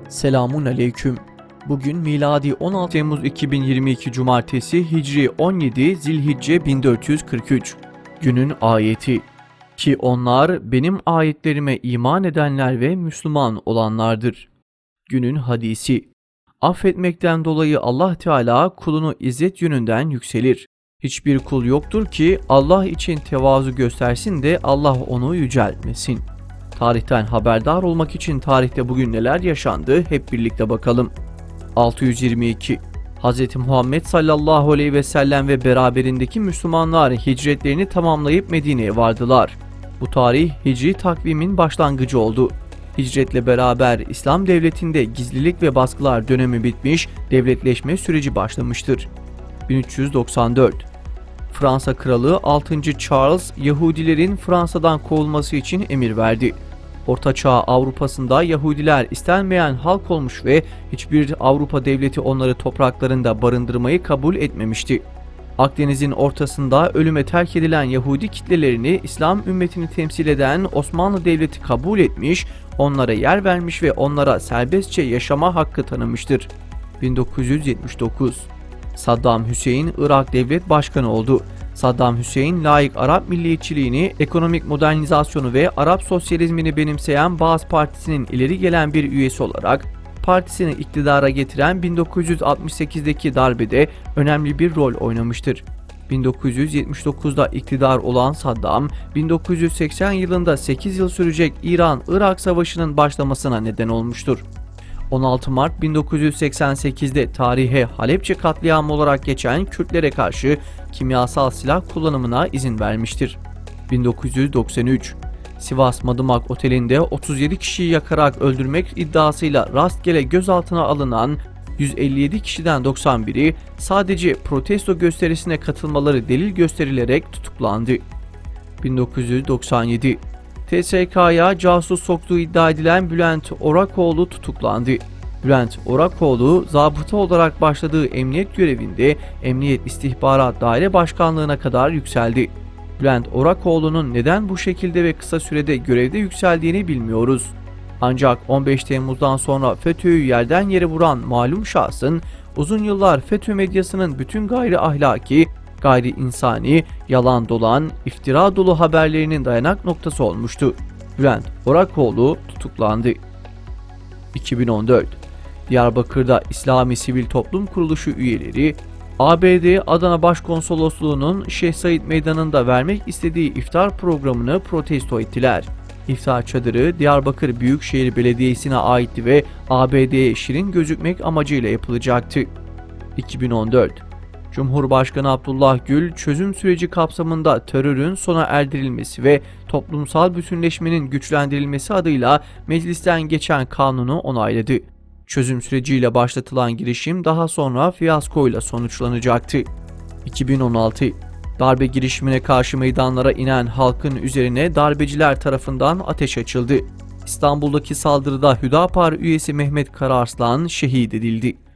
Selamun aleyküm. Bugün miladi 16 Temmuz 2022 Cumartesi, Hicri 17 Zilhicce 1443. Günün ayeti. Ki onlar benim ayetlerime iman edenler ve Müslüman olanlardır. Günün hadisi. Affetmekten dolayı Allah Teala kulunu izzet yönünden yükselir. Hiçbir kul yoktur ki Allah için tevazu göstersin de Allah onu yüceltmesin. Tarihten haberdar olmak için tarihte bugün neler yaşandı hep birlikte bakalım. 622. Hz. Muhammed sallallahu aleyhi ve sellem ve beraberindeki Müslümanlar hicretlerini tamamlayıp Medine'ye vardılar. Bu tarih Hicri takvimin başlangıcı oldu. Hicretle beraber İslam devletinde gizlilik ve baskılar dönemi bitmiş, devletleşme süreci başlamıştır. 1394. Fransa Kralı 6. Charles, Yahudilerin Fransa'dan kovulması için emir verdi. Ortaçağ Avrupa'sında Yahudiler istenmeyen halk olmuş ve hiçbir Avrupa devleti onları topraklarında barındırmayı kabul etmemişti. Akdeniz'in ortasında ölüme terk edilen Yahudi kitlelerini İslam ümmetini temsil eden Osmanlı Devleti kabul etmiş, onlara yer vermiş ve onlara serbestçe yaşama hakkı tanımıştır. 1979. Saddam Hüseyin Irak Devlet Başkanı oldu. Saddam Hüseyin, laik Arap milliyetçiliğini, ekonomik modernizasyonu ve Arap sosyalizmini benimseyen Baas Partisi'nin ileri gelen bir üyesi olarak, partisini iktidara getiren 1968'deki darbede önemli bir rol oynamıştır. 1979'da iktidar olan Saddam, 1980 yılında 8 yıl sürecek İran-Irak Savaşı'nın başlamasına neden olmuştur. 16 Mart 1988'de tarihe Halepçe katliamı olarak geçen Kürtlere karşı kimyasal silah kullanımına izin vermiştir. 1993. Sivas Madımak Oteli'nde 37 kişiyi yakarak öldürmek iddiasıyla rastgele gözaltına alınan 157 kişiden 91'i sadece protesto gösterisine katılmaları delil gösterilerek tutuklandı. 1997. TSK'ya casus soktuğu iddia edilen Bülent Orakoğlu tutuklandı. Bülent Orakoğlu, zabıta olarak başladığı emniyet görevinde Emniyet İstihbarat Daire Başkanlığı'na kadar yükseldi. Bülent Orakoğlu'nun neden bu şekilde ve kısa sürede görevde yükseldiğini bilmiyoruz. Ancak 15 Temmuz'dan sonra FETÖ'yü yerden yere vuran malum şahsın, uzun yıllar FETÖ medyasının bütün gayri ahlaki, gayri insani, yalan dolan, iftira dolu haberlerinin dayanak noktası olmuştu. Bülent Orakoğlu tutuklandı. 2014. Diyarbakır'da İslami Sivil Toplum Kuruluşu üyeleri, ABD Adana Başkonsolosluğu'nun Şeyh Said Meydanı'nda vermek istediği iftar programını protesto ettiler. İftar çadırı Diyarbakır Büyükşehir Belediyesi'ne aitti ve ABD'ye şirin gözükmek amacıyla yapılacaktı. 2014. Cumhurbaşkanı Abdullah Gül, çözüm süreci kapsamında terörün sona erdirilmesi ve toplumsal bütünleşmenin güçlendirilmesi adıyla meclisten geçen kanunu onayladı. Çözüm süreciyle başlatılan girişim daha sonra fiyaskoyla sonuçlanacaktı. 2016. Darbe girişimine karşı meydanlara inen halkın üzerine darbeciler tarafından ateş açıldı. İstanbul'daki saldırıda Hüdapar üyesi Mehmet Kararslan şehit edildi.